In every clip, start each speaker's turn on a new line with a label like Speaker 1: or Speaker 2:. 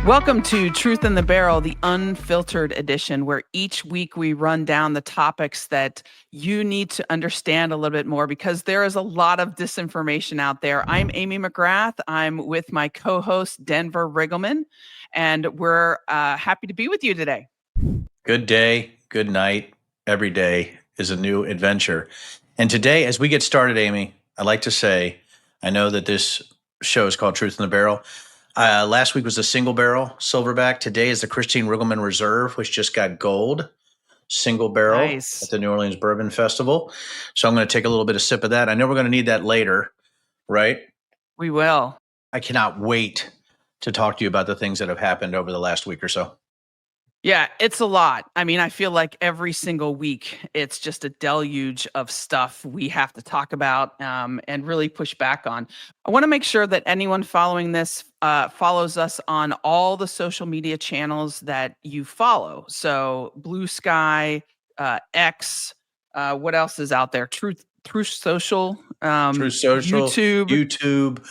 Speaker 1: Welcome to Truth in the Barrel, the Unfiltered edition, where each week we run down the topics that you need to understand a little bit more because there is a lot of disinformation out there. I'm Amy McGrath. I'm with my co-host, Denver Riggleman, and we're happy to be with you today.
Speaker 2: Good day, good night. Every day is a new adventure. And today, as we get started, Amy, I'd like to say, I know that this show is called Truth in the Barrel. Last week was the single barrel silverback. Today is the Christine Riggleman Reserve, which just got gold single barrel
Speaker 1: Nice.
Speaker 2: at the New Orleans Bourbon Festival. So I'm going to take a little bit of sip of that. I know we're going to need that later, right?
Speaker 1: We will.
Speaker 2: I cannot wait to talk to you about the things that have happened over the last week or so.
Speaker 1: Yeah, it's a lot. I mean, I feel like every single week it's just a deluge of stuff we have to talk about and really push back on. I want to make sure that anyone following this follows us on all the social media channels that you follow. So Blue Sky, X, what else is out there? Truth Social,
Speaker 2: Truth Social,
Speaker 1: YouTube.
Speaker 2: YouTube.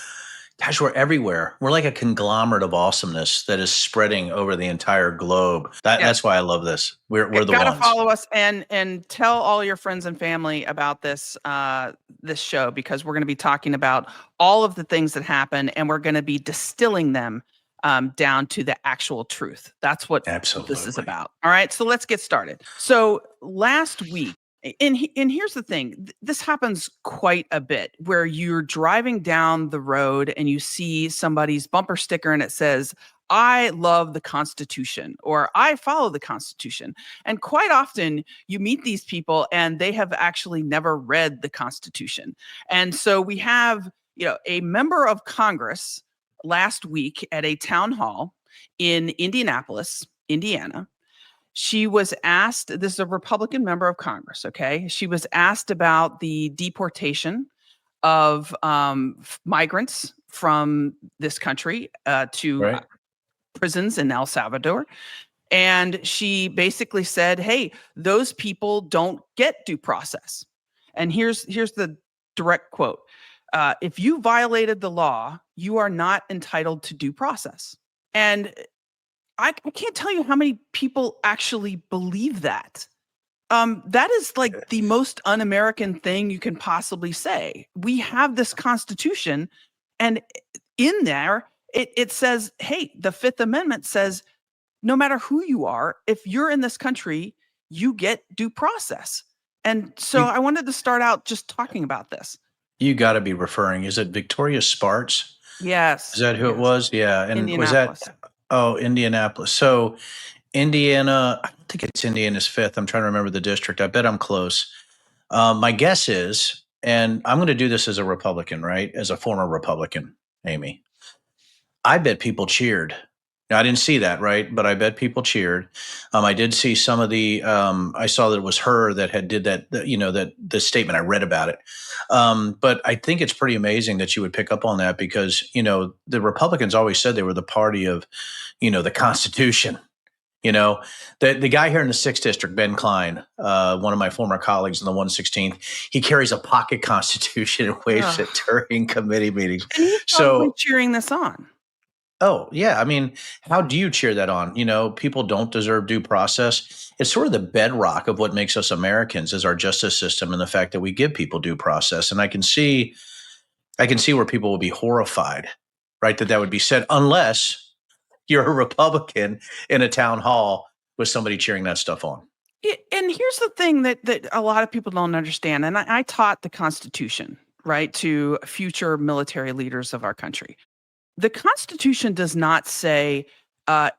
Speaker 2: Gosh, we're everywhere. We're like a conglomerate of awesomeness that is spreading over the entire globe. That's why I love this. We're the
Speaker 1: Gotta
Speaker 2: ones.
Speaker 1: follow us and tell all your friends and family about this this show because we're going to be talking about all of the things that happen and we're going to be distilling them down to the actual truth. That's what this is
Speaker 2: Absolutely.
Speaker 1: about. All right, so let's get started. So last week, and here's the thing: this happens quite a bit, where you're driving down the road and you see somebody's bumper sticker and it says, "I love the Constitution," or "I follow the Constitution." And quite often you meet these people and they have actually never read the Constitution. And so we have, a member of Congress last week at a town hall in Indianapolis, Indiana. She was asked, this is a Republican member of Congress, okay? She was asked about the deportation of migrants from this country to
Speaker 2: Right.
Speaker 1: prisons in El Salvador. And she basically said, "Hey, those people don't get due process." And here's the direct quote: "If you violated the law, you are not entitled to due process." And I can't tell you how many people actually believe that. That is like the most un-American thing you can possibly say. We have this Constitution, and in there it says, "Hey, the Fifth Amendment says no matter who you are, if you're in this country, you get due process." And so
Speaker 2: You
Speaker 1: I wanted to start out just talking about this.
Speaker 2: you got to be referring. Is it Victoria Sparks? Is
Speaker 1: Yes,
Speaker 2: that who it
Speaker 1: yes.
Speaker 2: was? Yeah. And was that
Speaker 1: Indianapolis.
Speaker 2: Indianapolis? So Indiana, I don't think it's Indiana's fifth. I'm trying to remember the district. I bet I'm close. My guess is, and I'm going to do this as a Republican, right? As a former Republican, Amy. I bet people cheered. Now, I didn't see that, right? But I bet people cheered. I did see some of the. I saw that it was her that had did that. That the statement. I read about it. But I think it's pretty amazing that you would pick up on that because the Republicans always said they were the party of, the Constitution. You know, the guy here in the 6th District, Ben Klein, one of my former colleagues in the 116th, he carries a pocket Constitution and waves
Speaker 1: Ugh.
Speaker 2: it during committee meetings.
Speaker 1: And he's probably
Speaker 2: So
Speaker 1: cheering this on.
Speaker 2: oh, yeah. I mean, how do you cheer that on? People don't deserve due process. It's sort of the bedrock of what makes us Americans is our justice system and the fact that we give people due process. And I can see where people will be horrified, right? That would be said unless you're a Republican in a town hall with somebody cheering that stuff on.
Speaker 1: And here's the thing that a lot of people don't understand. And I taught the Constitution, right, to future military leaders of our country. The Constitution does not say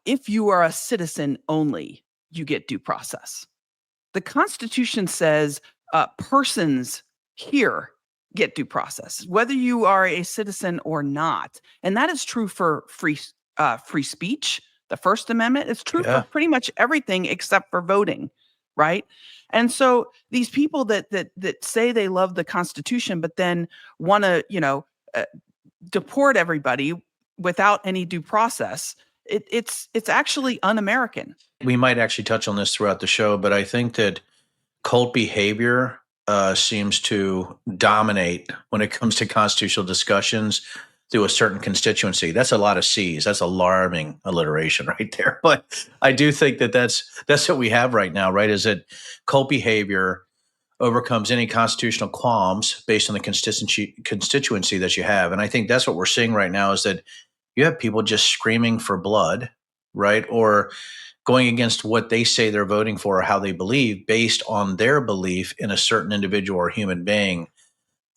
Speaker 1: if you are a citizen only, you get due process. The Constitution says persons here get due process, whether you are a citizen or not, and that is true for free speech. The First Amendment is true for
Speaker 2: Yeah.
Speaker 1: pretty much everything except for voting, right? And so these people that say they love the Constitution, but then want to, uh, deport everybody without any due process, it's actually un-American.
Speaker 2: We might actually touch on this throughout the show, but I think that cult behavior seems to dominate when it comes to constitutional discussions. through a certain constituency. That's a lot of C's. That's alarming alliteration right there. But I do think that that's what we have right now, right? Is that cult behavior overcomes any constitutional qualms based on the constituency that you have. And I think that's what we're seeing right now is that you have people just screaming for blood, right? Or going against what they say they're voting for or how they believe based on their belief in a certain individual or human being.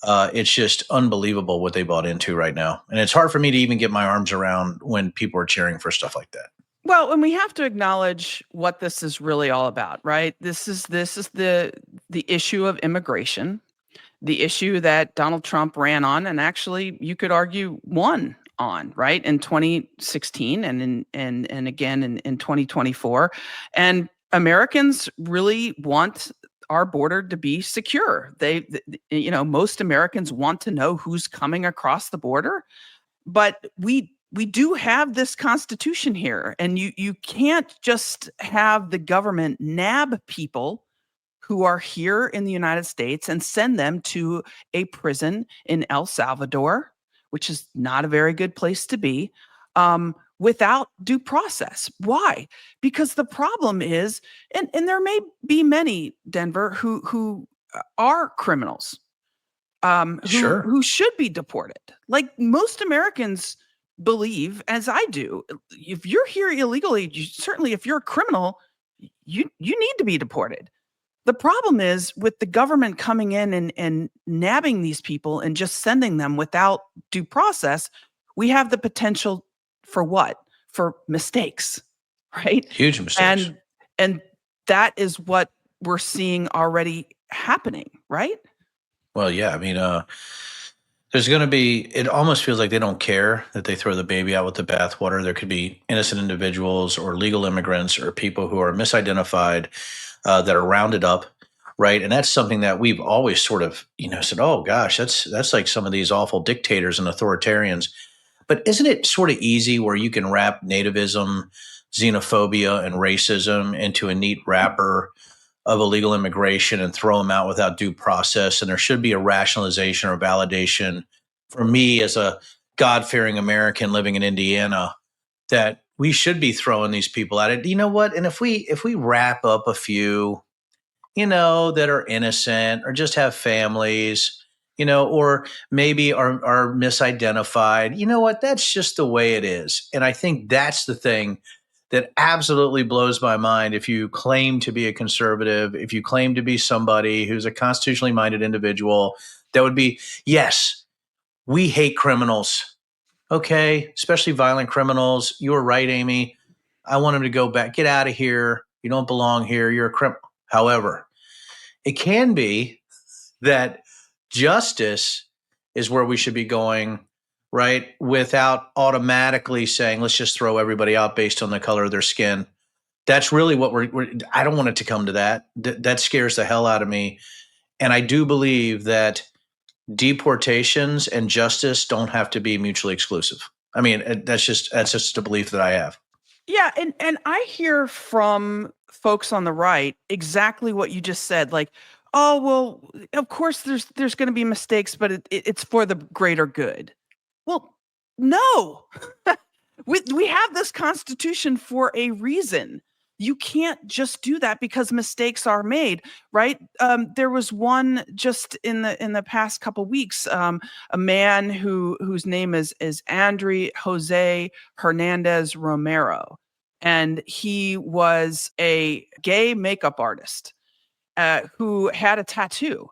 Speaker 2: It's just unbelievable what they bought into right now. And it's hard for me to even get my arms around when people are cheering for stuff like that.
Speaker 1: Well, and we have to acknowledge what this is really all about, right? This is the issue of immigration, the issue that Donald Trump ran on, and actually you could argue won on, right, in 2016 and again in 2024. And Americans really want our border to be secure. Most Americans want to know who's coming across the border, but we do have this constitution here, and you can't just have the government nab people who are here in the United States and send them to a prison in El Salvador, which is not a very good place to be, without due process. Why? Because the problem is, and there may be many, Denver, who are criminals,
Speaker 2: Sure.
Speaker 1: who should be deported. Like most Americans believe, as I do, if you're here illegally, certainly if you're a criminal, you need to be deported. The problem is with the government coming in and nabbing these people and just sending them without due process, we have the potential for what? For mistakes, right?
Speaker 2: Huge mistakes.
Speaker 1: And that is what we're seeing already happening, right?
Speaker 2: Well, yeah. I mean, there's going to be, it almost feels like they don't care that they throw the baby out with the bathwater. There could be innocent individuals or legal immigrants or people who are misidentified that are rounded up, right? And that's something that we've always sort of, said, oh gosh, that's like some of these awful dictators and authoritarians. But isn't it sort of easy where you can wrap nativism, xenophobia, and racism into a neat wrapper of illegal immigration and throw them out without due process? And there should be a rationalization or validation for me as a God-fearing American living in Indiana that we should be throwing these people at it. You know what? And if we wrap up a few, that are innocent or just have families, or maybe are misidentified, you know what? That's just the way it is. And I think that's the thing that absolutely blows my mind. If you claim to be a conservative, if you claim to be somebody who's a constitutionally minded individual, that would be, yes, we hate criminals. Okay, especially violent criminals. You were right, Amy. I want them to go back. Get out of here. You don't belong here. You're a criminal. However, it can be that justice is where we should be going, right? Without automatically saying, let's just throw everybody out based on the color of their skin. That's really what I don't want it to come to that. That scares the hell out of me. And I do believe that deportations and justice don't have to be mutually exclusive. I mean, that's just a belief that I have.
Speaker 1: Yeah, and I hear from folks on the right exactly what you just said. Like, oh well, of course there's going to be mistakes, but it's for the greater good. Well, no, we have this constitution for a reason. You can't just do that because mistakes are made, right? There was one just in the past couple weeks, a man whose name is Andry Jose Hernandez Romero, and he was a gay makeup artist who had a tattoo,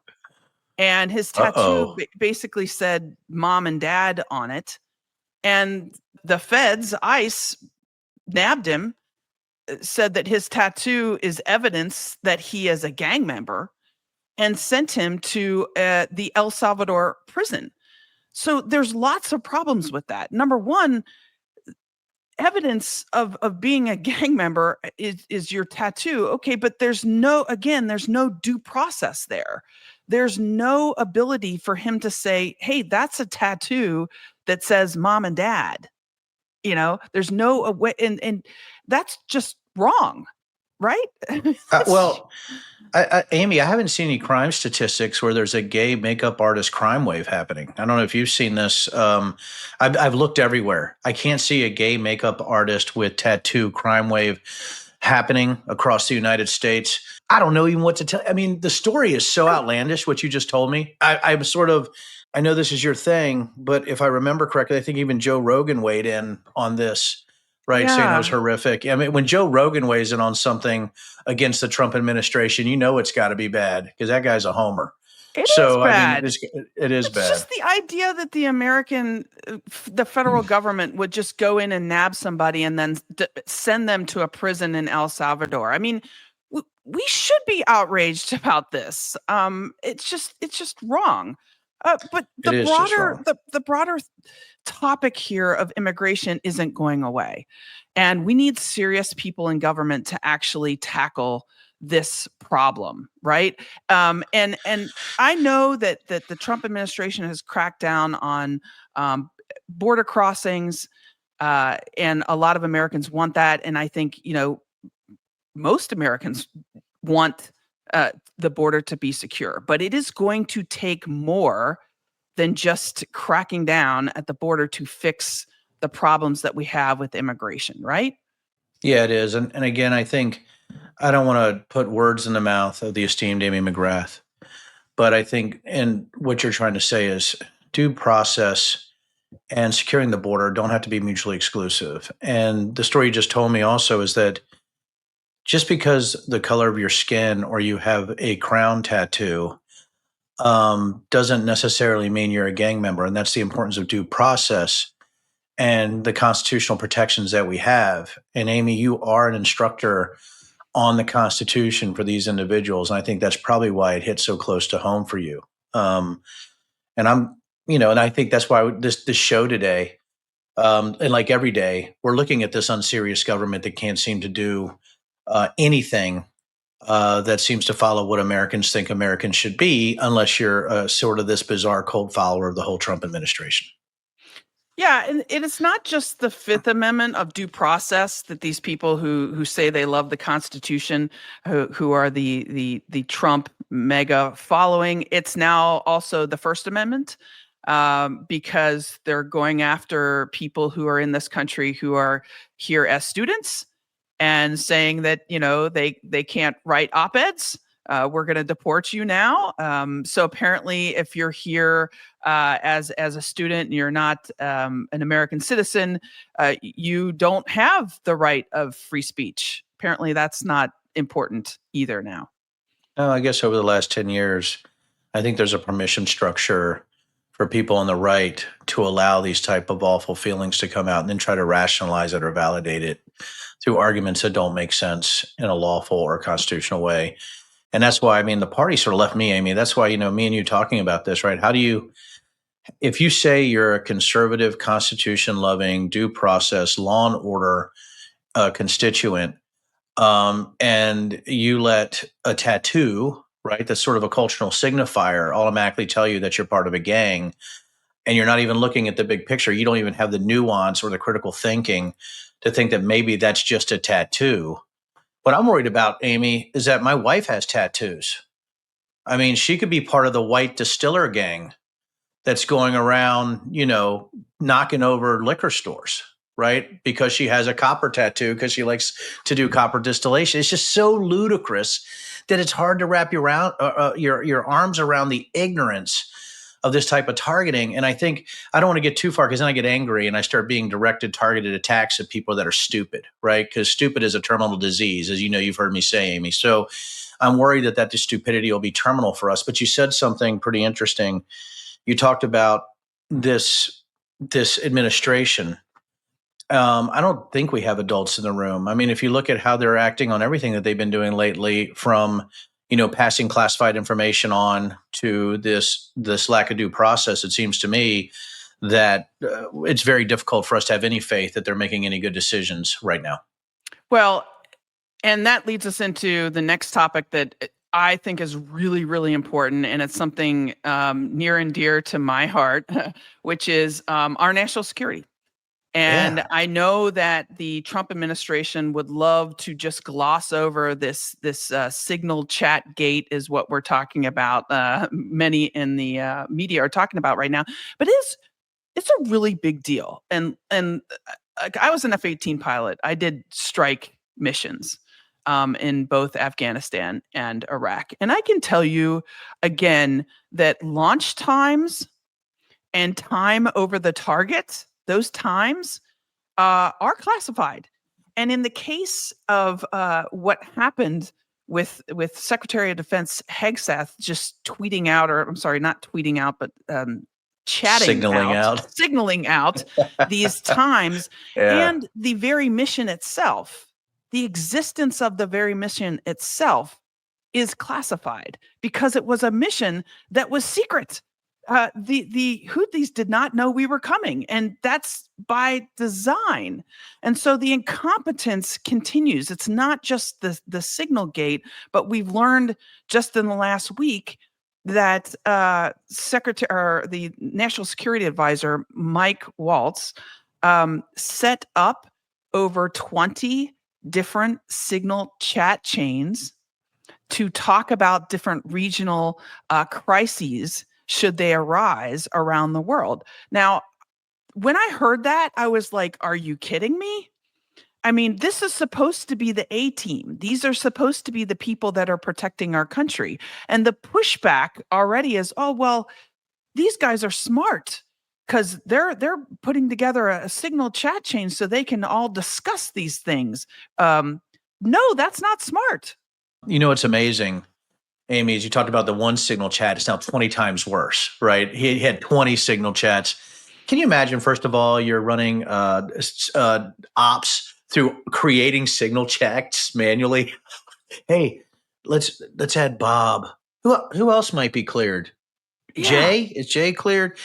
Speaker 1: and his tattoo
Speaker 2: Uh-oh.
Speaker 1: basically said "mom and dad" on it, and the feds, ICE, nabbed him, said that his tattoo is evidence that he is a gang member, and sent him to the El Salvador prison. So there's lots of problems with that. Number one, evidence of being a gang member is your tattoo. Okay, but there's no due process there. There's no ability for him to say, hey, that's a tattoo that says mom and dad. There's no way, and that's just wrong, right?
Speaker 2: Well, Amy, I haven't seen any crime statistics where there's a gay makeup artist crime wave happening. I don't know if you've seen this. I've looked everywhere. I can't see a gay makeup artist with tattoo crime wave happening across the United States. I don't know even what to tell. I mean, the story is so outlandish, what you just told me. I'm sort of, I know this is your thing, but if I remember correctly, I think even Joe Rogan weighed in on this, right? Saying it was
Speaker 1: Yeah,
Speaker 2: horrific. I mean, when Joe Rogan weighs in on something against the Trump administration, you know it's got to be bad because that guy's a homer.
Speaker 1: it is
Speaker 2: So, I mean,
Speaker 1: bad.
Speaker 2: it is
Speaker 1: It's
Speaker 2: bad.
Speaker 1: just the idea that the federal government would just go in and nab somebody and then send them to a prison in El Salvador. I mean, we should be outraged about this. It's just wrong. But
Speaker 2: It is just wrong.
Speaker 1: the broader topic here of immigration isn't going away, and we need serious people in government to actually tackle this problem, right? And I know that the Trump administration has cracked down on border crossings, and a lot of Americans want that. And I think most Americans want the border to be secure, but it is going to take more than just cracking down at the border to fix the problems that we have with immigration, right?
Speaker 2: Yeah, it is. And again, I think I don't want to put words in the mouth of the esteemed Amy McGrath, but I think, and what you're trying to say is due process and securing the border don't have to be mutually exclusive. And the story you just told me also is that just because the color of your skin or you have a crown tattoo doesn't necessarily mean you're a gang member. And that's the importance of due process and the constitutional protections that we have. And Amy, you are an instructor on the Constitution for these individuals. And I think that's probably why it hit so close to home for you. And I'm, and I think that's why this show today, and like every day, we're looking at this unserious government that can't seem to do anything that seems to follow what Americans think Americans should be, unless you're sort of this bizarre cult follower of the whole Trump administration.
Speaker 1: Yeah, and it's not just the Fifth Amendment of due process that these people who say they love the Constitution, who are the Trump mega following. It's now also the First Amendment, because they're going after people who are in this country who are here as students and saying that they can't write op-eds. We're going to deport you now. So apparently, if you're here as a student and you're not an American citizen, you don't have the right of free speech. Apparently, that's not important either now.
Speaker 2: I guess over the last 10 years, I think there's a permission structure for people on the right to allow these type of awful feelings to come out and then try to rationalize it or validate it through arguments that don't make sense in a lawful or constitutional way. And that's why, I mean, the party sort of left me, Amy. That's why, me and you talking about this, right? How do you, if you say you're a conservative, constitution loving, due process, law and order constituent, and you let a tattoo, right, that's sort of a cultural signifier, automatically tell you that you're part of a gang, and you're not even looking at the big picture. You don't even have the nuance or the critical thinking to think that maybe that's just a tattoo. What I'm worried about, Amy, is that my wife has tattoos. I mean, she could be part of the white distiller gang that's going around, knocking over liquor stores, right? Because she has a copper tattoo because she likes to do copper distillation. It's just so ludicrous that it's hard to wrap your arms around the ignorance of this type of targeting. And I think I don't want to get too far because then I get angry and I start being directed, targeted attacks at people that are stupid, right? Because stupid is a terminal disease, as you know, you've heard me say, Amy. So I'm worried that stupidity will be terminal for us. But you said something pretty interesting. You talked about this administration. I don't think we have adults in the room. I mean, if you look at how they're acting on everything that they've been doing lately, from passing classified information on to this lack of due process, it seems to me that it's very difficult for us to have any faith that they're making any good decisions right now.
Speaker 1: Well, and that leads us into the next topic that I think is really, really important, and it's something near and dear to my heart, which is our national security. And
Speaker 2: Yeah.
Speaker 1: I know that the Trump administration would love to just gloss over this signal chat gate is what we're talking about. Many in the media are talking about right now, but it's a really big deal. And I was an F-18 pilot. I did strike missions in both Afghanistan and Iraq, and I can tell you again that launch times and time over the target, those times are classified. And in the case of what happened with Secretary of Defense Hegseth just tweeting out, or I'm sorry, not tweeting out, but
Speaker 2: Signaling out.
Speaker 1: signaling out these times
Speaker 2: Yeah.
Speaker 1: and the very mission itself, the existence of the very mission itself is classified because it was a mission that was secret. The Houthis did not know we were coming, and that's by design. And so the incompetence continues. It's not just the signal gate, but we've learned just in the last week that Secretary or the National Security Advisor Mike Waltz set up over 20 different signal chat chains to talk about different regional crises should they arise around the world. Now, when I heard that, I was like, are you kidding me? I mean, this is supposed to be the A team. These are supposed to be the people that are protecting our country. And the pushback already is, oh, well, these guys are smart because they're putting together a signal chat chain so they can all discuss these things. No, that's not smart.
Speaker 2: You know, it's amazing, Amy, as you talked about the one signal chat, it's now 20 times worse, right? He had 20 signal chats. Can you imagine, first of all, you're running ops through creating signal chats manually? Hey, let's add Bob. Who else might be cleared?
Speaker 1: Yeah.
Speaker 2: Jay? Is Jay cleared?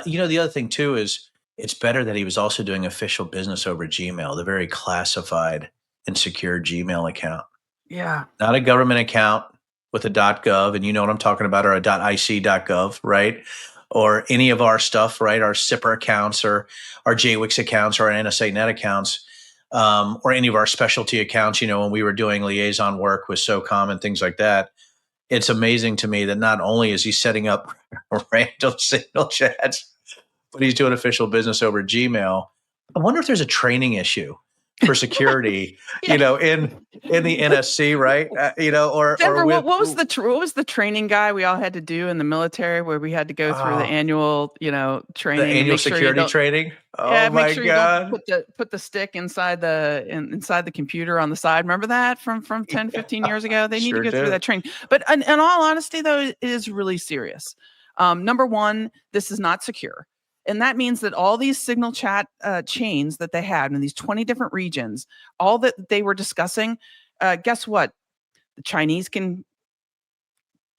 Speaker 2: You know, the other thing too is it's better that he was also doing official business over Gmail, the very classified and secure Gmail account,
Speaker 1: Yeah.
Speaker 2: not a government account with a .gov, and you know what I'm talking about, or a .ic.gov, right? Or any of our stuff, right? Our SIPR accounts, or our JWIX accounts, or our NSA Net accounts, or any of our specialty accounts. You know, when we were doing liaison work with SOCOM and things like that, it's amazing to me that not only is he setting up random signal chats, but he's doing official business over Gmail. I wonder if there's a training issue for security,
Speaker 1: Yeah.
Speaker 2: you know, in the NSC, right? You know, or
Speaker 1: Denver,
Speaker 2: with
Speaker 1: what was what was the training guy we all had to do in the military where we had to go through the
Speaker 2: oh,
Speaker 1: annual,
Speaker 2: the
Speaker 1: training and
Speaker 2: annual
Speaker 1: make sure you
Speaker 2: security
Speaker 1: don't
Speaker 2: training.
Speaker 1: yeah,
Speaker 2: Oh
Speaker 1: make
Speaker 2: my
Speaker 1: sure you don't
Speaker 2: God.
Speaker 1: put the stick inside inside the computer on the side. Remember that from 10,
Speaker 2: Yeah,
Speaker 1: 15 years ago? They need to
Speaker 2: sure
Speaker 1: go through
Speaker 2: do.
Speaker 1: that training. But in all honesty, though, it is really serious. Number one, this is not secure. And that means that all these signal chat chains that they had in these 20 different regions, all that they were discussing, guess what? The Chinese can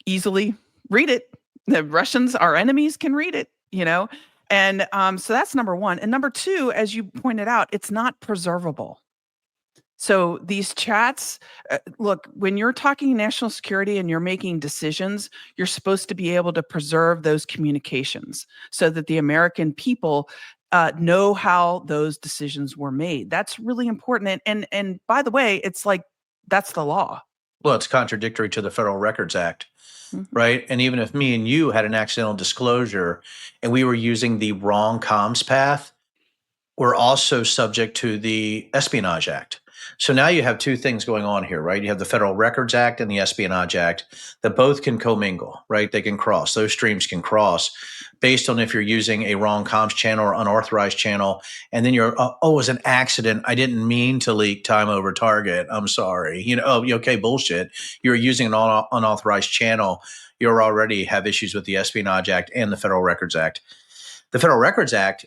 Speaker 1: easily read it. The Russians, our enemies, can read it. And so that's number one. And number two, as you pointed out, it's not preservable. So these chats, look, when you're talking national security and you're making decisions, you're supposed to be able to preserve those communications so that the American people know how those decisions were made. That's really important. And by the way, it's like that's the law.
Speaker 2: Well, it's contradictory to the Federal Records Act,
Speaker 1: Mhm.
Speaker 2: right? And even if me and you had an accidental disclosure and we were using the wrong comms path, we're also subject to the Espionage Act. So now you have two things going on here, right? You have the Federal Records Act and the Espionage Act that both can commingle, right? They can cross, those streams can cross based on if you're using a wrong comms channel or unauthorized channel. And then you're, oh, it was an accident. I didn't mean to leak time over target. I'm sorry. You know, oh, okay, bullshit. You're using an unauthorized channel. You already have issues with the Espionage Act and the Federal Records Act. The Federal Records Act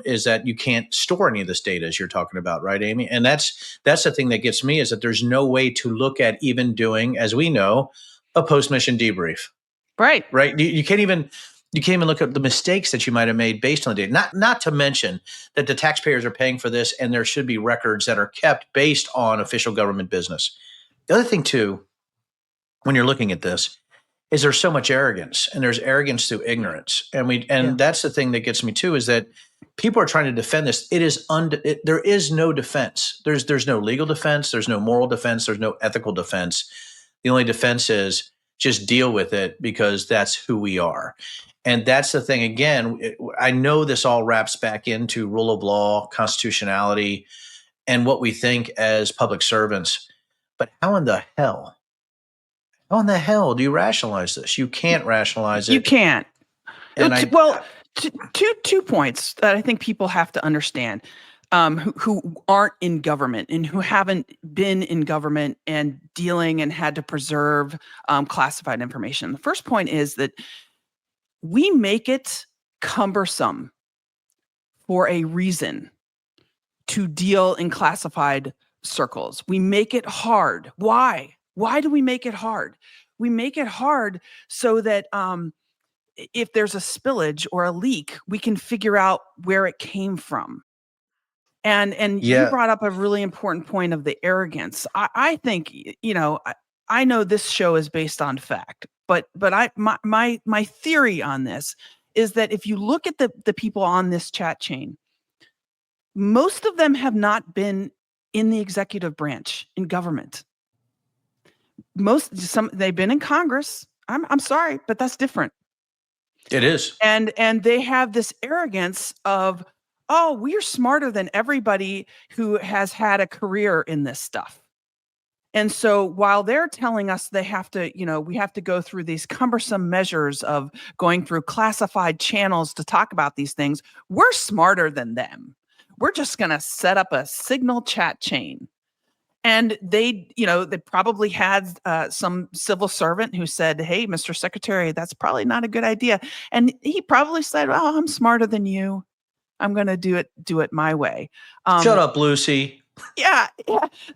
Speaker 2: is that you can't store any of this data, as you're talking about, right, Amy? And that's the thing that gets me is that there's no way to look at even doing, as we know, a post-mission debrief,
Speaker 1: Right.
Speaker 2: right? You can't even look at the mistakes that you might have made based on the data. Not to mention that the taxpayers are paying for this, and there should be records that are kept based on official government business. The other thing, too, when you're looking at this, is there's so much arrogance, and there's arrogance through ignorance.
Speaker 1: Yeah.
Speaker 2: And that's the thing that gets me too, is that people are trying to defend this. There is no defense. There's no legal defense. There's no moral defense. There's no ethical defense. The only defense is just deal with it because that's who we are. And that's the thing. Again, I know this all wraps back into rule of law, constitutionality, and what we think as public servants. But how in the hell do you rationalize this? You can't rationalize
Speaker 1: You
Speaker 2: it.
Speaker 1: can't.
Speaker 2: And
Speaker 1: Well, two points that I think people have to understand, who aren't in government and who haven't been in government and dealing and had to preserve classified information. The first point is that we make it cumbersome for a reason to deal in classified circles. We make it hard. Why? Why do we make it hard? We make it hard so that if there's a spillage or a leak, we can figure out where it came from. And you
Speaker 2: yeah,
Speaker 1: brought up a really important point of the arrogance. I think, I know this show is based on fact, but my theory on this is that if you look at the people on this chat chain, most of them have not been in the executive branch in government. They've been in Congress. I'm sorry, but that's different.
Speaker 2: it is.
Speaker 1: And they have this arrogance of, oh, we're smarter than everybody who has had a career in this stuff. And so while they're telling us they have to, we have to go through these cumbersome measures of going through classified channels to talk about these things, we're smarter than them. We're just going to set up a Signal chat chain. And they probably had some civil servant who said, hey, Mr. Secretary, that's probably not a good idea. And he probably said, oh, I'm smarter than you. I'm going to do it my way.
Speaker 2: Shut up, Lucy.
Speaker 1: Yeah,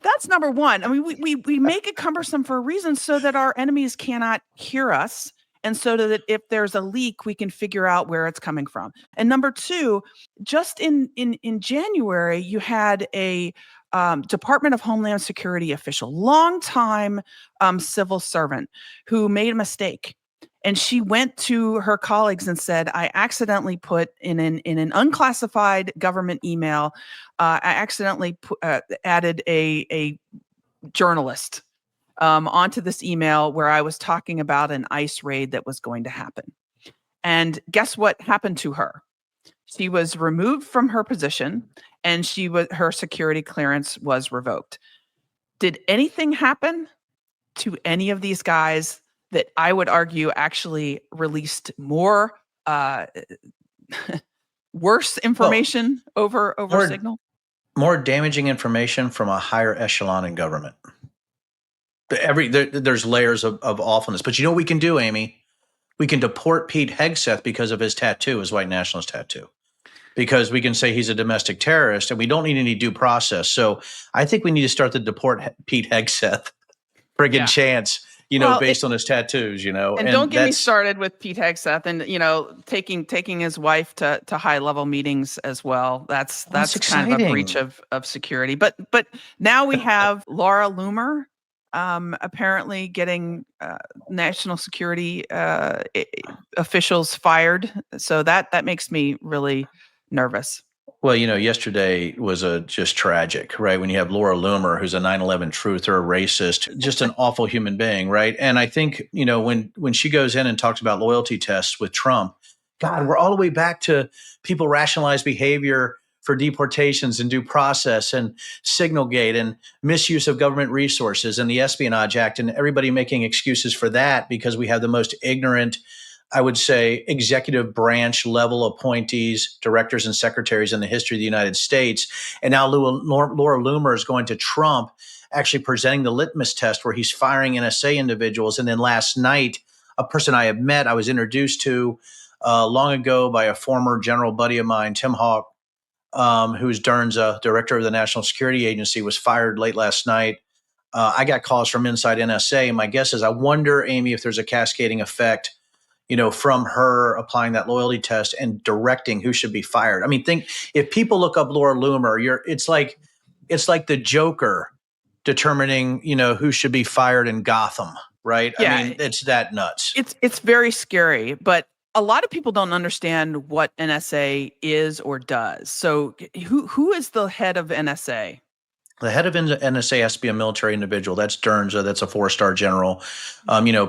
Speaker 1: that's number one. I mean, we make it cumbersome for a reason so that our enemies cannot hear us, and so that if there's a leak, we can figure out where it's coming from. And number two, just in January, you had a Department of Homeland Security official, longtime civil servant, who made a mistake. And she went to her colleagues and said, I accidentally put in an unclassified government email, I accidentally added a journalist onto this email where I was talking about an ICE raid that was going to happen. And guess what happened to her? She was removed from her position, and her security clearance was revoked. Did anything happen to any of these guys that I would argue actually released more worse information over Signal?
Speaker 2: More damaging information from a higher echelon in government. There's layers of awfulness. But you know what we can do, Amy? We can deport Pete Hegseth because of his tattoo, his white nationalist tattoo. Because we can say he's a domestic terrorist and we don't need any due process. So I think we need to start the deport Pete Hegseth friggin' chance, based on his tattoos,
Speaker 1: And don't get me started with Pete Hegseth and, taking his wife to high level meetings as well. That's kind of a breach of security. But now we have Laura Loomer apparently getting national security officials fired. So that makes me really nervous.
Speaker 2: Well, yesterday was just tragic, right? When you have Laura Loomer, who's a 9/11 truther, a racist, just an awful human being, right? And I think, when she goes in and talks about loyalty tests with Trump, God, we're all the way back to people rationalize behavior for deportations and due process and SignalGate and misuse of government resources and the Espionage Act and everybody making excuses for that because we have the most ignorant, I would say, executive branch level appointees, directors and secretaries in the history of the United States. And now Laura Loomer is going to Trump, actually presenting the litmus test where he's firing NSA individuals. And then last night, a person I have met, I was introduced to long ago by a former general buddy of mine, Tim Hawk, who's Dernza, director of the National Security Agency, was fired late last night. I got calls from inside NSA. And my guess is, I wonder, Amy, if there's a cascading effect from her applying that loyalty test and directing who should be fired. I mean, if people look up Laura Loomer, it's like the Joker determining, who should be fired in Gotham, right?
Speaker 1: Yeah,
Speaker 2: I mean, it's that nuts.
Speaker 1: It's very scary, but a lot of people don't understand what NSA is or does. So who is the head of NSA?
Speaker 2: The head of NSA has to be a military individual. That's Derns. That's a 4-star general.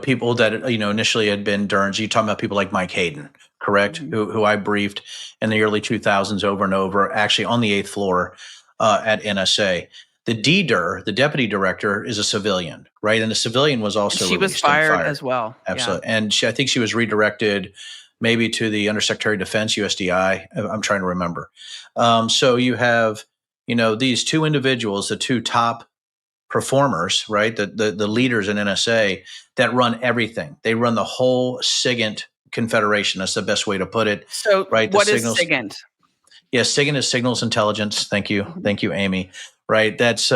Speaker 2: People that initially had been Derns. You talking about people like Mike Hayden, correct?
Speaker 1: Mhm.
Speaker 2: Who I briefed in the early 2000s over and over, actually on the 8th floor at NSA. The DDIR, the deputy director, is a civilian, right? And the civilian was
Speaker 1: And
Speaker 2: also
Speaker 1: she was
Speaker 2: released and
Speaker 1: fired
Speaker 2: fired.
Speaker 1: as well. Yeah.
Speaker 2: Absolutely. And I think she was redirected maybe to the Undersecretary of Defense, USDI. I'm trying to remember. So you have these two individuals, the two top performers, right? The leaders in NSA that run everything. They run the whole SIGINT confederation. That's the best way to put it,
Speaker 1: So
Speaker 2: right? The
Speaker 1: what is
Speaker 2: signals.
Speaker 1: SIGINT?
Speaker 2: Yes, SIGINT is signals intelligence. Thank you.
Speaker 1: Mhm.
Speaker 2: Thank you, Amy. Right. That's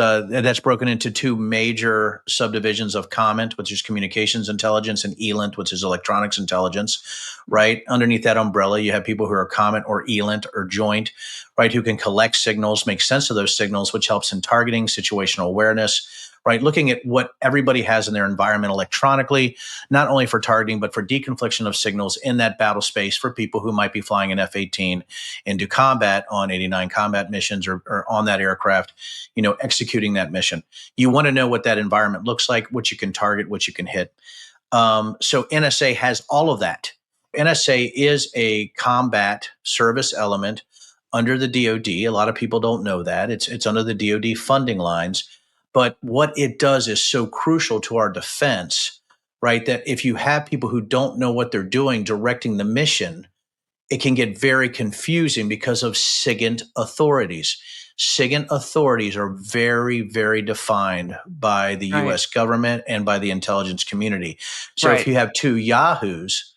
Speaker 2: broken into two major subdivisions of COMINT, which is communications intelligence, and ELINT, which is electronics intelligence. Right. Underneath that umbrella, you have people who are COMINT or ELINT or joint, right, who can collect signals, make sense of those signals, which helps in targeting, situational awareness, right? Looking at what everybody has in their environment electronically, not only for targeting, but for deconfliction of signals in that battle space for people who might be flying an F-18 into combat on 89 combat missions or on that aircraft, executing that mission. You want to know what that environment looks like, what you can target, what you can hit. So NSA has all of that. NSA is a combat service element under the DoD. A lot of people don't know that. It's under the DoD funding lines. But what it does is so crucial to our defense, right? That if you have people who don't know what they're doing directing the mission, it can get very confusing because of SIGINT authorities. SIGINT authorities are very, very defined by the
Speaker 1: Right.
Speaker 2: US government and by the intelligence community. So if
Speaker 1: Right.
Speaker 2: you have two yahoos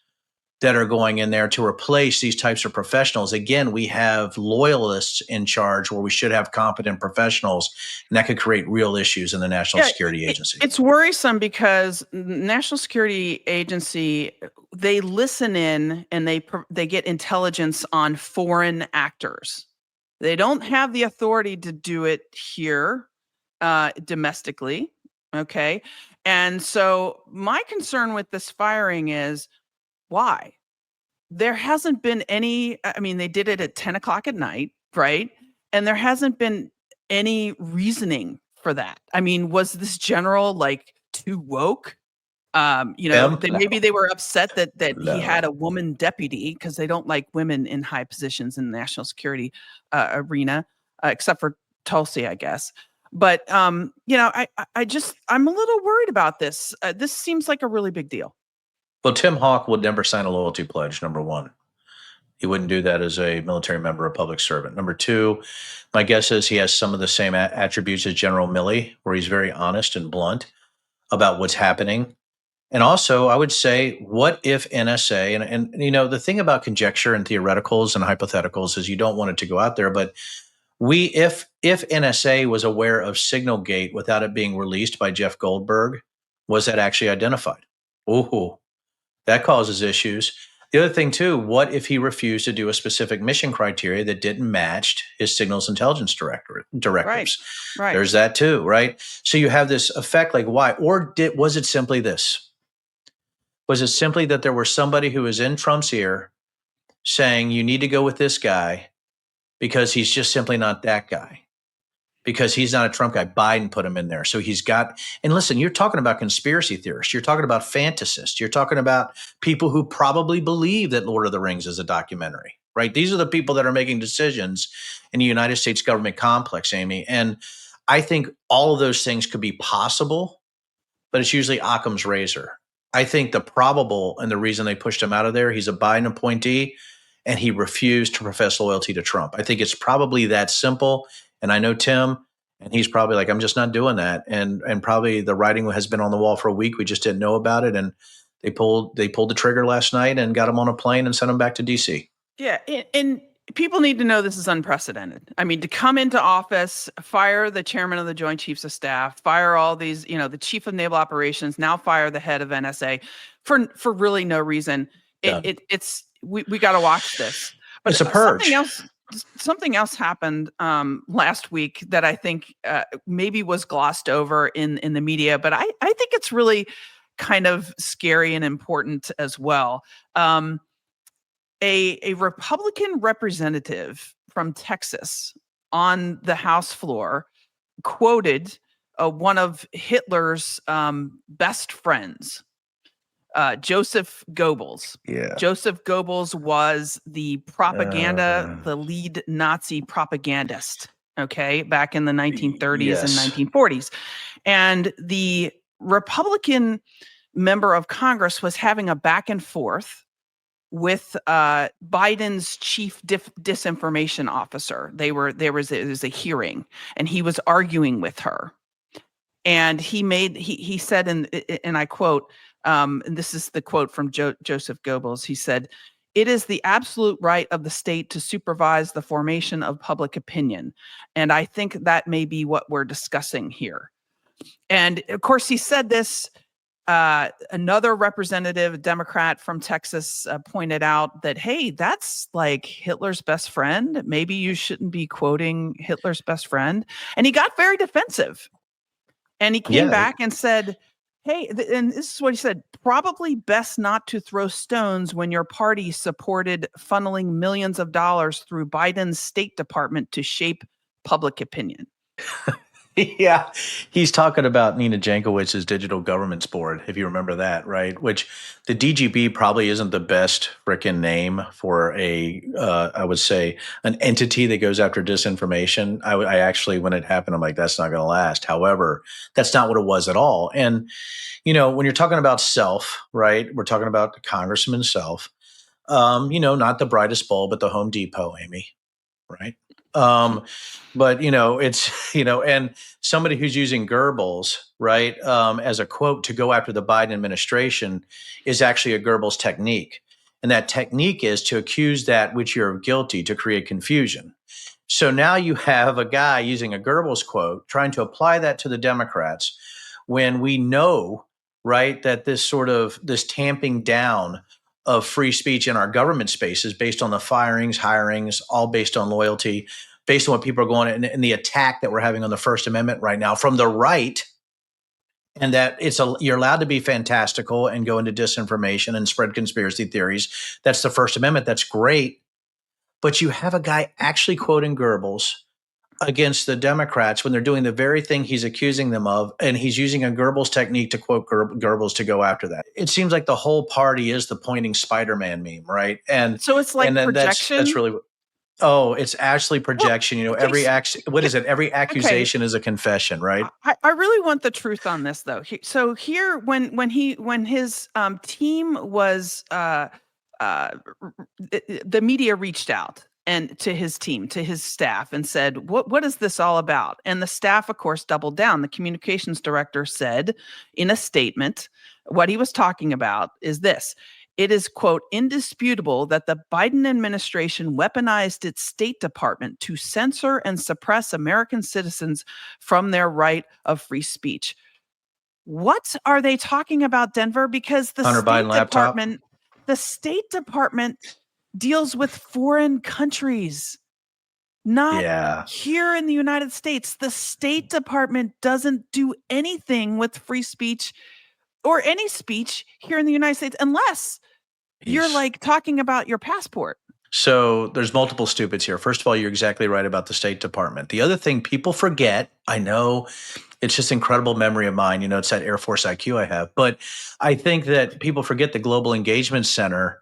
Speaker 2: that are going in there to replace these types of professionals, again, we have loyalists in charge where we should have competent professionals, and that could create real issues in the National
Speaker 1: Yeah,
Speaker 2: Security Agency.
Speaker 1: it's worrisome because National Security Agency, they listen in and they get intelligence on foreign actors. They don't have the authority to do it here domestically. Okay. And so my concern with this firing is why? There hasn't been any, I mean, they did it at 10 o'clock at night, right? And there hasn't been any reasoning for that. I mean, was this general like too woke?
Speaker 2: Them?
Speaker 1: Maybe they were upset that he had
Speaker 2: No.
Speaker 1: a woman deputy because they don't like women in high positions in the national security arena, except for Tulsi, I guess. But I'm a little worried about this. This seems like a really big deal.
Speaker 2: Well, Tim Hawk would never sign a loyalty pledge, number one. He wouldn't do that as a military member or public servant. Number two, my guess is he has some of the same attributes as General Milley, where he's very honest and blunt about what's happening. And also, I would say, what if NSA, and the thing about conjecture and theoreticals and hypotheticals is you don't want it to go out there, but if NSA was aware of SignalGate without it being released by Jeff Goldberg, was that actually identified? Ooh, that causes issues. The other thing too, what if he refused to do a specific mission criteria that didn't match his signals intelligence
Speaker 1: Right.
Speaker 2: directives?
Speaker 1: Right.
Speaker 2: There's that too, right? So you have this effect like why? Or was it simply this? Was it simply that there was somebody who was in Trump's ear saying you need to go with this guy because he's just simply not that guy? Because he's not a Trump guy. Biden put him in there. So he's got, and listen, you're talking about conspiracy theorists. You're talking about fantasists. You're talking about people who probably believe that Lord of the Rings is a documentary, right? These are the people that are making decisions in the United States government complex, Amy. And I think all of those things could be possible, but it's usually Occam's razor. I think the probable and the reason they pushed him out of there, he's a Biden appointee and he refused to profess loyalty to Trump. I think it's probably that simple. And I know Tim, and he's probably like, I'm just not doing that. And probably the writing has been on the wall for a week. We just didn't know about it. And they pulled the trigger last night and got him on a plane and sent him back to DC.
Speaker 1: Yeah, and people need to know this is unprecedented. I mean, to come into office, fire the chairman of the Joint Chiefs of Staff, fire all these, the chief of naval operations, now fire the head of NSA for really no reason.
Speaker 2: Done.
Speaker 1: It's we got to watch this. But
Speaker 2: It's a purge.
Speaker 1: something else happened last week that I think maybe was glossed over in the media, but I think it's really kind of scary and important as well. a Republican representative from Texas on the House floor quoted one of Hitler's best friends, Joseph Goebbels.
Speaker 2: Yeah.
Speaker 1: Joseph Goebbels was the lead Nazi propagandist, okay, back in the 1930s and 1940s. And the Republican member of Congress was having a back and forth with Biden's chief disinformation officer. It was a hearing, and he was arguing with her. And he said, and I quote, and this is the quote from Joseph Goebbels. He said, "It is the absolute right of the state to supervise the formation of public opinion. And I think that may be what we're discussing here." And of course, he said this. Another representative, Democrat from Texas, pointed out that, hey, that's like Hitler's best friend. Maybe you shouldn't be quoting Hitler's best friend. And he got very defensive. And he came back and said, hey, and this is what he said, probably best not to throw stones when your party supported funneling millions of dollars through Biden's State Department to shape public opinion.
Speaker 2: Yeah, he's talking about Nina Jankowicz's Digital Governance Board, if you remember that, right? Which the DGB probably isn't the best frickin' name for I would say, an entity that goes after disinformation. I actually, when it happened, I'm like, that's not going to last. However, that's not what it was at all. And, when you're talking about Self, right? We're talking about Congressman Self, not the brightest bulb at the Home Depot, Amy, right? But it's and somebody who's using Goebbels, right, as a quote to go after the Biden administration is actually a Goebbels technique, and that technique is to accuse that which you're guilty to create confusion. So now you have a guy using a Goebbels quote trying to apply that to the Democrats when we know, right, that this tamping down of free speech in our government spaces based on the firings, hirings, all based on loyalty, based on what people are going and the attack that we're having on the First Amendment right now from the right, and that you're allowed to be fantastical and go into disinformation and spread conspiracy theories. That's the First Amendment. That's great. But you have a guy actually quoting Goebbels against the Democrats when they're doing the very thing he's accusing them of, and he's using a Goebbels technique to quote Goebbels to go after that. It seems like the whole party is the pointing Spider-Man meme, right? And
Speaker 1: so it's like
Speaker 2: and then
Speaker 1: projection.
Speaker 2: That's really it's actually projection. Well, every accusation is a confession, right?
Speaker 1: I really want the truth on this, though. So here, when his team was the media reached out and to his team, to his staff, and said, what is this all about? And the staff, of course, doubled down. The communications director said in a statement, what he was talking about is this: it is, quote, indisputable that the Biden administration weaponized its State Department to censor and suppress American citizens from their right of free speech. What are they talking about, Denver? Because the State Department deals with foreign countries, not here in the United States. The State Department doesn't do anything with free speech or any speech here in the United States unless you're like talking about your passport.
Speaker 2: So there's multiple stupids here. First of all, you're exactly right about the State Department. The other thing people forget, I know it's just incredible memory of mine. It's that Air Force IQ I have. But I think that people forget the Global Engagement Center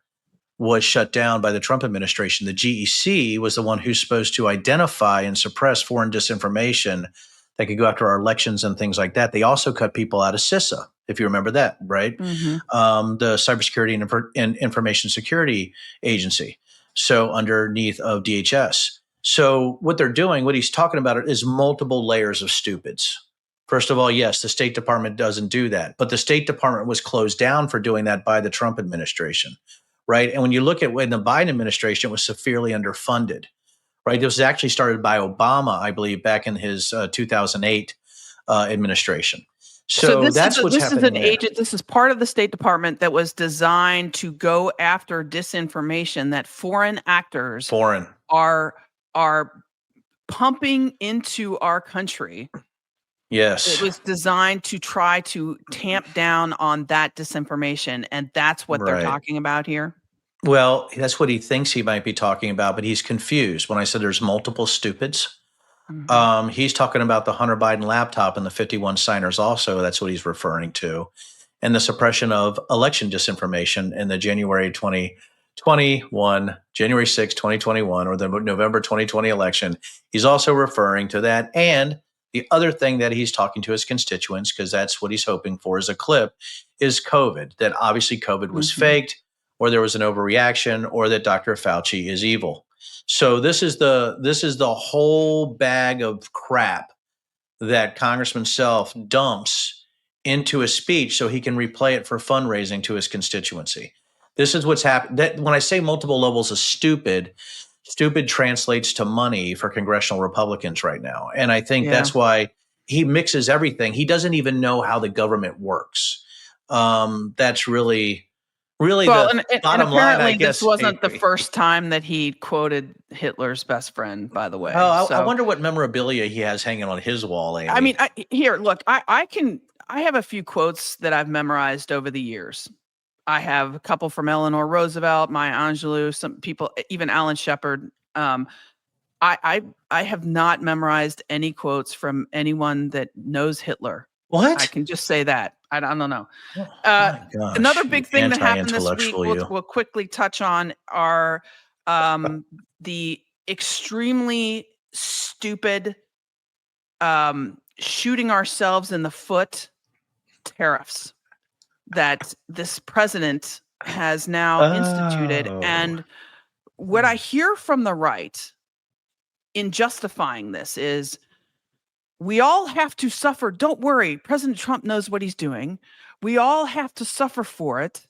Speaker 2: was shut down by the Trump administration. The GEC was the one who's supposed to identify and suppress foreign disinformation that could go after our elections and things like that. They also cut people out of CISA, if you remember that, right? Mm-hmm. The Cybersecurity and Information Security Agency. So underneath of DHS. So what they're doing, what he's talking about is multiple layers of stupids. First of all, yes, the State Department doesn't do that, but the State Department was closed down for doing that by the Trump administration. Right. And when you look at when the Biden administration was severely underfunded, right, this was actually started by Obama, I believe, back in his 2008 administration. So that's what's happening there.
Speaker 1: This is part of the State Department that was designed to go after disinformation that foreign actors are pumping into our country.
Speaker 2: Yes.
Speaker 1: It was designed to try to tamp down on that disinformation, and that's what they're talking about here.
Speaker 2: Well, that's what he thinks he might be talking about, but he's confused. When I said there's multiple stupids,
Speaker 1: Hmm.
Speaker 2: he's talking about the Hunter Biden laptop and the 51 signers also. That's what he's referring to. And the suppression of election disinformation in the January 6, 2021, or the November 2020 election. He's also referring to that. And the other thing that he's talking to his constituents, because that's what he's hoping for is a clip, is COVID, that obviously COVID was
Speaker 1: Hmm.
Speaker 2: faked, or there was an overreaction, or that Dr. Fauci is evil. So this is the whole bag of crap that Congressman Self dumps into a speech so he can replay it for fundraising to his constituency. This is what's happened. That when I say multiple levels of stupid, stupid translates to money for congressional Republicans right now. And I think
Speaker 1: Yeah.
Speaker 2: that's why he mixes everything. He doesn't even know how the government works. That's really
Speaker 1: Well,
Speaker 2: the
Speaker 1: and
Speaker 2: bottom line, I
Speaker 1: apparently this
Speaker 2: guess.
Speaker 1: wasn't the first time that he quoted Hitler's best friend, by the way.
Speaker 2: Oh, I
Speaker 1: So,
Speaker 2: wonder what memorabilia he has hanging on his wall,
Speaker 1: I mean,
Speaker 2: Amy.
Speaker 1: here, look, I have a few quotes that I've memorized over the years. I have a couple from Eleanor Roosevelt, Maya Angelou, some people, even Alan Shepard. I have not memorized any quotes from anyone that knows Hitler. I
Speaker 2: What?
Speaker 1: can just say that. I don't know.
Speaker 2: Oh
Speaker 1: Uh,
Speaker 2: my gosh,
Speaker 1: Another
Speaker 2: you
Speaker 1: big thing that happened this week,
Speaker 2: anti-intellectual, you.
Speaker 1: we'll quickly touch on are the extremely stupid shooting ourselves in the foot tariffs that this president has now instituted.
Speaker 2: Oh.
Speaker 1: And what I hear from the right in justifying this is we all have to suffer. Don't worry, President Trump knows what he's doing. We all have to suffer for it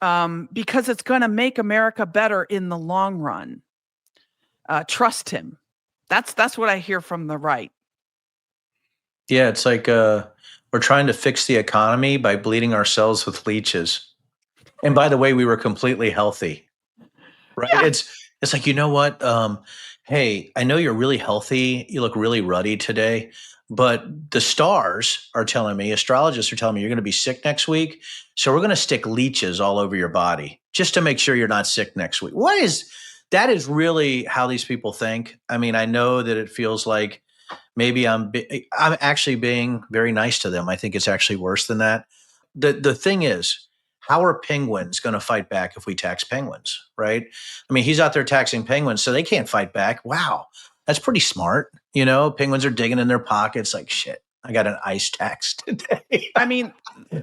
Speaker 1: because it's going to make America better in the long run. Trust him. That's what I hear from the right.
Speaker 2: Yeah, it's like we're trying to fix the economy by bleeding ourselves with leeches. And by the way, we were completely healthy. Right?
Speaker 1: Yeah,
Speaker 2: It's like, you know what? Hey, I know you're really healthy. You look really ruddy today, but the stars are telling me, astrologists are telling me you're going to be sick next week. So we're going to stick leeches all over your body just to make sure you're not sick next week. That is really how these people think. I mean, I know that it feels like maybe I'm actually being very nice to them. I think it's actually worse than that. The thing is, how are penguins going to fight back if we tax penguins, right? I mean, he's out there taxing penguins, so they can't fight back. Wow, that's pretty smart. Penguins are digging in their pockets like shit. I got an ice tax today.
Speaker 1: I mean,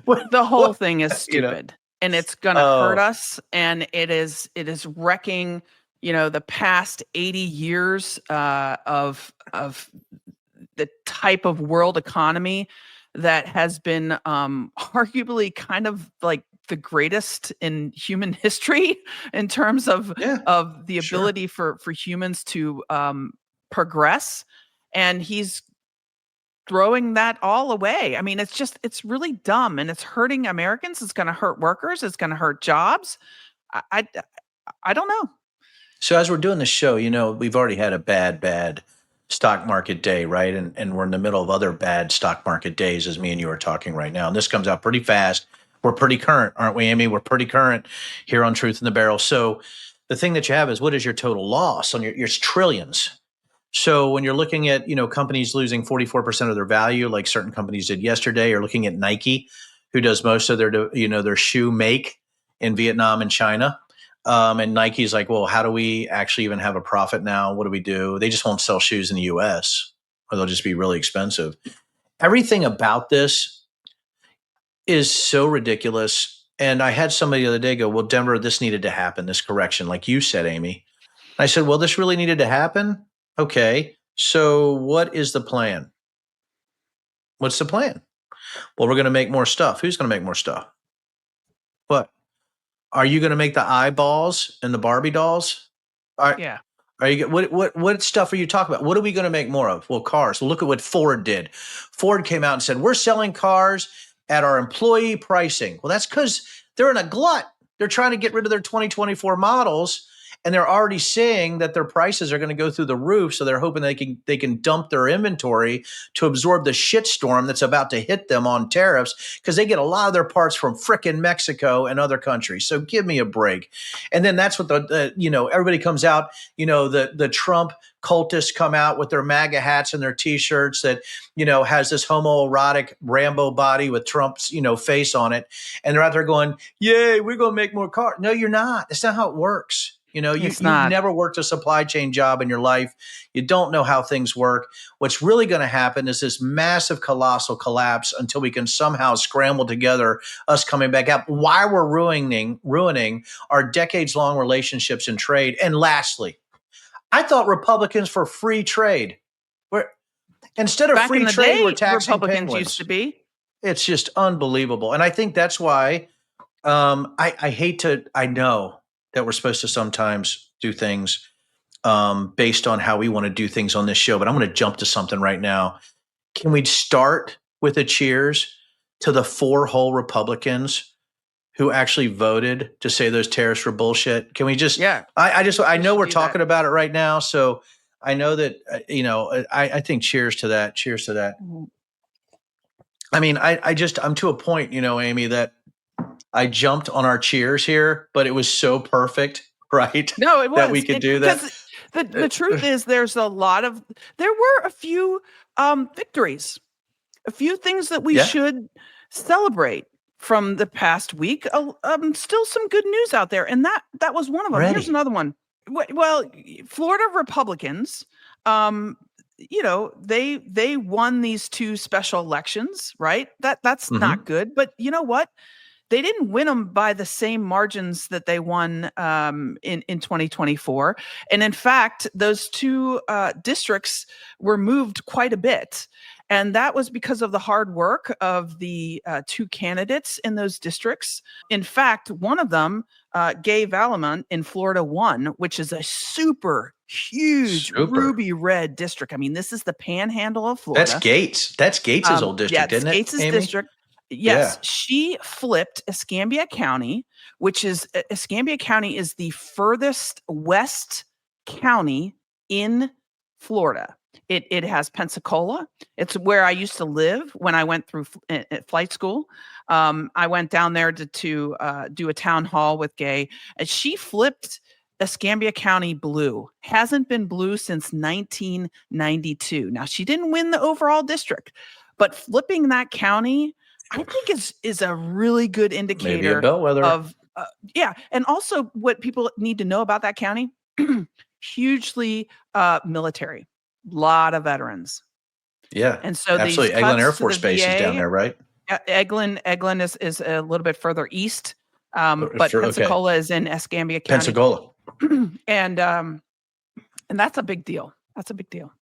Speaker 2: what,
Speaker 1: the whole
Speaker 2: what,
Speaker 1: thing is
Speaker 2: you know?
Speaker 1: stupid, and it's going to hurt
Speaker 2: Oh,
Speaker 1: us, and it is wrecking, the past 80 years of the type of world economy that has been arguably kind of like the greatest in human history in terms of
Speaker 2: yeah,
Speaker 1: the
Speaker 2: sure.
Speaker 1: ability for humans to progress, and he's throwing that all away. I mean, it's really dumb, and it's hurting Americans. It's going to hurt workers. It's going to hurt jobs. I, I I don't know.
Speaker 2: So as we're doing the show, we've already had a bad stock market day, right? And we're in the middle of other bad stock market days as me and you are talking right now. And this comes out pretty fast. We're pretty current, aren't we, Amy? We're pretty current here on Truth in the Barrel. So the thing that you have is what is your total loss on your trillions? So when you're looking at, companies losing 44% of their value, like certain companies did yesterday, or looking at Nike, who does most of their shoe make in Vietnam and China. And Nike's like, well, how do we actually even have a profit now? What do we do? They just won't sell shoes in the US or they'll just be really expensive. Everything about this is so ridiculous. And I had somebody the other day go, well, Denver, this needed to happen, this correction, like you said, Amy. I said, well, this really needed to happen. Okay. So what is the plan? What's the plan? Well, we're going to make more stuff. Who's going to make more stuff? What? Are you going to make the eyeballs and the Barbie dolls? Are,
Speaker 1: Yeah.
Speaker 2: are you what stuff are you talking about? What are we going to make more of? Well, cars. Well, look at what Ford did. Ford came out and said, we're selling cars at our employee pricing. Well, that's because they're in a glut. They're trying to get rid of their 2024 models and they're already saying that their prices are going to go through the roof. So they're hoping they can dump their inventory to absorb the shitstorm that's about to hit them on tariffs, because they get a lot of their parts from frickin' Mexico and other countries. So give me a break. And then that's what everybody comes out, the Trump cultists come out with their MAGA hats and their T-shirts that, has this homoerotic Rambo body with Trump's, face on it. And they're out there going, yay, we're going to make more cars. No, you're not. That's not how it works.
Speaker 1: It's
Speaker 2: You've
Speaker 1: not.
Speaker 2: never worked a supply chain job in your life. You don't know how things work. What's really going to happen is this massive, colossal collapse until we can somehow scramble together, us coming back up, while we're ruining our decades-long relationships in trade. And lastly, I thought Republicans for free trade. Instead of
Speaker 1: Back
Speaker 2: free
Speaker 1: in the
Speaker 2: trade,
Speaker 1: day,
Speaker 2: we're taxing
Speaker 1: Republicans
Speaker 2: penguins.
Speaker 1: used to be.
Speaker 2: It's just unbelievable. And I think that's why I know that we're supposed to sometimes do things based on how we want to do things on this show, but I'm going to jump to something right now. Can we start with a cheers to the 4 whole Republicans who actually voted to say those tariffs were bullshit? Can we just,
Speaker 1: Yeah.
Speaker 2: I know we're
Speaker 1: do
Speaker 2: talking
Speaker 1: that.
Speaker 2: about it right now. So I know that, I think cheers to that. Cheers to that. I mean, I'm to a point, Amy, that I jumped on our cheers here, but it was so perfect, right?
Speaker 1: No, it was.
Speaker 2: That we could do that.
Speaker 1: Because the truth is there were a few victories, a few things that we should celebrate from the past week. Still some good news out there. And that was one of them. Here's another one. Well, Florida Republicans, they won these 2 special elections, right? That's not good. But you know what? They didn't win them by the same margins that they won in 2024. And in fact, those 2 districts were moved quite a bit. And that was because of the hard work of the 2 candidates in those districts. In fact, one of them, Gay Vallimont in Florida, won, which is a super huge ruby red district. I mean, this is the panhandle of Florida.
Speaker 2: That's Gates. That's Gates's old district, isn't it?
Speaker 1: Gates'
Speaker 2: Amy?
Speaker 1: district. Yes, she flipped Escambia County, Escambia County is the furthest west county in Florida. It has Pensacola. It's where I used to live when I went through flight school. I went down there to do a town hall with Gay, and she flipped Escambia County blue. Hasn't been blue since 1992. Now, she didn't win the overall district, but flipping that county, I think is a really good indicator.
Speaker 2: Maybe a bellwether.
Speaker 1: Of and also what people need to know about that county, hugely military, lot of veterans.
Speaker 2: Yeah,
Speaker 1: and so
Speaker 2: absolutely.
Speaker 1: these
Speaker 2: Eglin Air
Speaker 1: cuts to
Speaker 2: Force
Speaker 1: the
Speaker 2: Base is
Speaker 1: VA,
Speaker 2: down there, right?
Speaker 1: Eglin is a little bit further east, but
Speaker 2: Sure,
Speaker 1: Pensacola is in Escambia County.
Speaker 2: Pensacola.
Speaker 1: and that's a big deal. That's a big deal.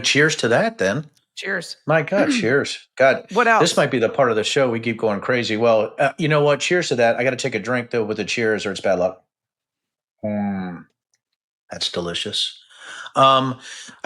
Speaker 2: Cheers to that, then.
Speaker 1: Cheers.
Speaker 2: My God, cheers. God,
Speaker 1: What else?
Speaker 2: This might be the part of the show we keep going crazy. Well, you know what? Cheers to that. I got to take a drink, though, with the cheers, or it's bad luck. That's delicious. I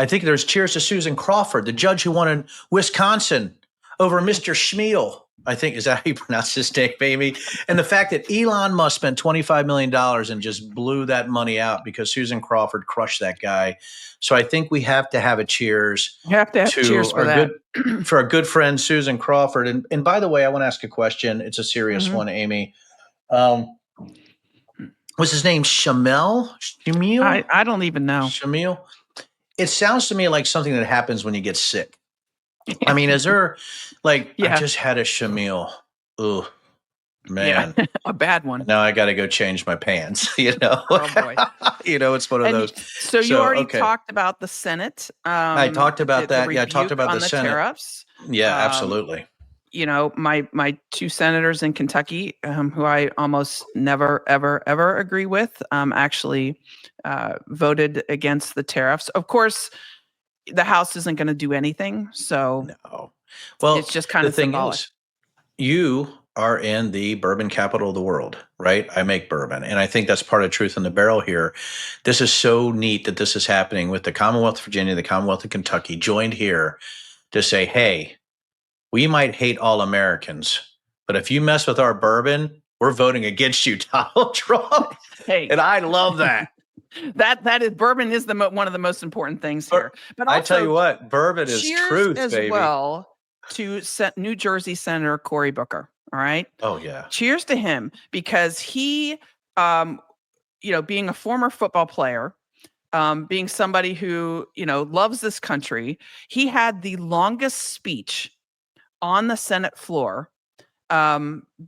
Speaker 2: think there's cheers to Susan Crawford, the judge who won in Wisconsin over Mr. Schmiel. I think, is that how you pronounce his name, Amy? And the fact that Elon Musk spent $25 million and just blew that money out because Susan Crawford crushed that guy. So I think we have to have a cheers.
Speaker 1: You have to have cheers for that.
Speaker 2: For our good friend, Susan Crawford. And by the way, I want to ask a question. It's a serious one, Amy. Was his name Shamil?
Speaker 1: I don't even know.
Speaker 2: Shamil? It sounds to me like something that happens when you get sick. I mean, is there I just had a Shamil. Ooh, man.
Speaker 1: Yeah, a bad one.
Speaker 2: Now I got to go change my pants,
Speaker 1: Oh, boy.
Speaker 2: It's one of those.
Speaker 1: So you already talked about the Senate.
Speaker 2: I talked about that.
Speaker 1: Yeah,
Speaker 2: I talked about the Senate.
Speaker 1: Tariffs.
Speaker 2: Yeah, absolutely.
Speaker 1: My 2 senators in Kentucky, who I almost never, ever agree with, actually voted against the tariffs. Of course, the House isn't going to do anything. So
Speaker 2: no. Well,
Speaker 1: it's just kind of symbolic. Is,
Speaker 2: you are in the bourbon capital of the world, right? I make bourbon. And I think that's part of Truth in the Barrel here. This is so neat that this is happening with the Commonwealth of Virginia, the Commonwealth of Kentucky joined here to say, hey, we might hate all Americans, but if you mess with our bourbon, we're voting against you, Donald Trump.
Speaker 1: Hey.
Speaker 2: And I love that.
Speaker 1: That is bourbon is one of the most important things here. But also,
Speaker 2: I tell you what, bourbon is
Speaker 1: cheers
Speaker 2: truth,
Speaker 1: as
Speaker 2: baby.
Speaker 1: well to New Jersey Senator Cory Booker. All right.
Speaker 2: Oh yeah.
Speaker 1: Cheers to him, because he, being a former football player, being somebody who loves this country, he had the longest speech on the Senate floor,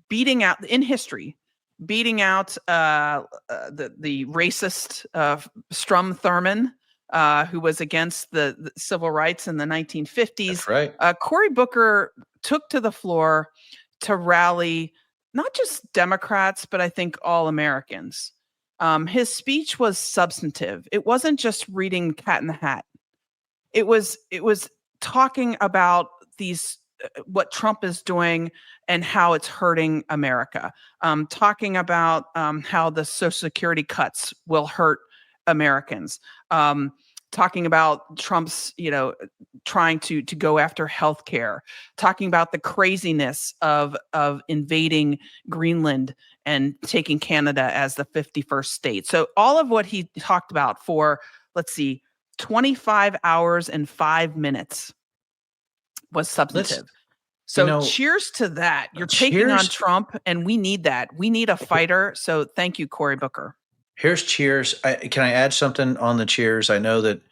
Speaker 1: beating out in history, beating out the racist Strom Thurmond, who was against the civil rights in the 1950s.
Speaker 2: That's right.
Speaker 1: Cory Booker took to the floor to rally not just Democrats, but I think all Americans. His speech was substantive. It wasn't just reading Cat in the Hat. It was talking about these what Trump is doing and how it's hurting America. Talking about how the Social Security cuts will hurt Americans. Talking about Trump's, trying to go after healthcare. Talking about the craziness of invading Greenland and taking Canada as the 51st state. So all of what he talked about for, let's see, 25 hours and 5 minutes was substantive. So cheers to that. You're taking on Trump, and we need that. We need a fighter. So thank you, Cory Booker.
Speaker 2: Here's cheers. Can I add something on the cheers? I know that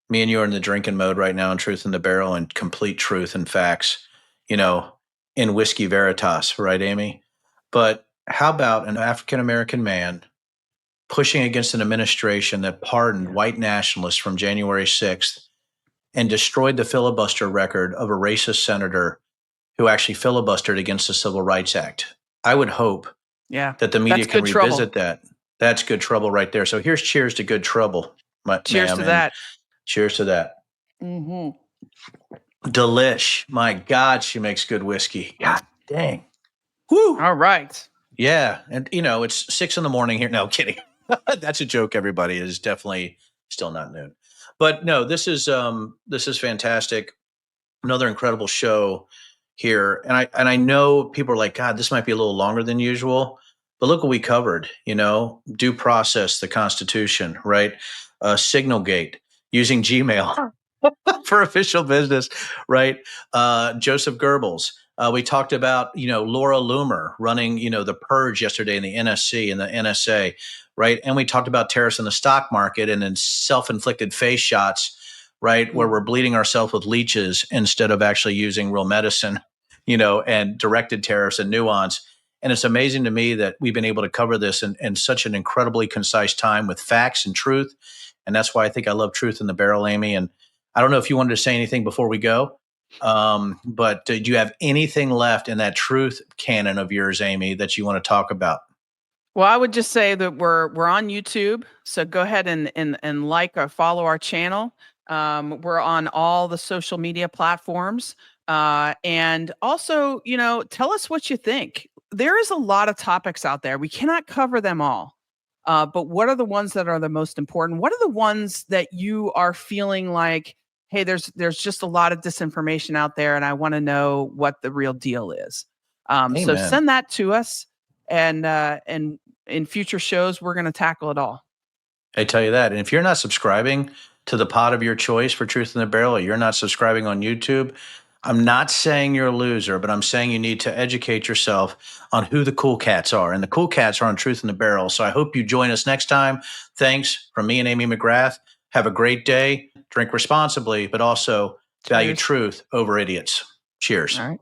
Speaker 2: me and you are in the drinking mode right now in Truth in the Barrel and complete truth and facts, in whiskey veritas, right, Amy? But how about an African-American man pushing against an administration that pardoned white nationalists from January 6th and destroyed the filibuster record of a racist senator who actually filibustered against the Civil Rights Act? I would hope that the media can revisit that. That's good trouble right there. So here's cheers to good trouble.
Speaker 1: Cheers to that.
Speaker 2: Cheers to that.
Speaker 1: Mm-hmm.
Speaker 2: Delish. My God, she makes good whiskey. God dang. Woo.
Speaker 1: All right.
Speaker 2: Yeah. And, it's 6 a.m. here. No, kidding. That's a joke, everybody. It is definitely still not noon. But no, this is fantastic. Another incredible show here. And I know people are like, God, this might be a little longer than usual. But look what we covered, due process, the Constitution, right? SignalGate, using Gmail for official business, right? Joseph Goebbels. We talked about, Laura Loomer running, the purge yesterday in the NSC and the NSA, right? And we talked about tariffs in the stock market and then self-inflicted face shots, right? Where we're bleeding ourselves with leeches instead of actually using real medicine, and directed tariffs and nuance. And it's amazing to me that we've been able to cover this in such an incredibly concise time with facts and truth. And that's why I think I love Truth in the Barrel, Amy. And I don't know if you wanted to say anything before we go, but do you have anything left in that truth canon of yours, Amy, that you want to talk about?
Speaker 1: Well, I would just say that we're on YouTube, so go ahead and like or follow our channel. We're on all the social media platforms, and also, tell us what you think. There is a lot of topics out there. We cannot cover them all. But what are the ones that are the most important? What are the ones that you are feeling like, hey, there's just a lot of disinformation out there, and I want to know what the real deal is. So send that to us, and in future shows, we're going to tackle it all.
Speaker 2: I tell you that. And if you're not subscribing to the pod of your choice for Truth in the Barrel, or you're not subscribing on YouTube, I'm not saying you're a loser, but I'm saying you need to educate yourself on who the cool cats are. And the cool cats are on Truth in the Barrel. So I hope you join us next time. Thanks from me and Amy McGrath. Have a great day. Drink responsibly, but also value truth over idiots. Cheers.
Speaker 1: All right.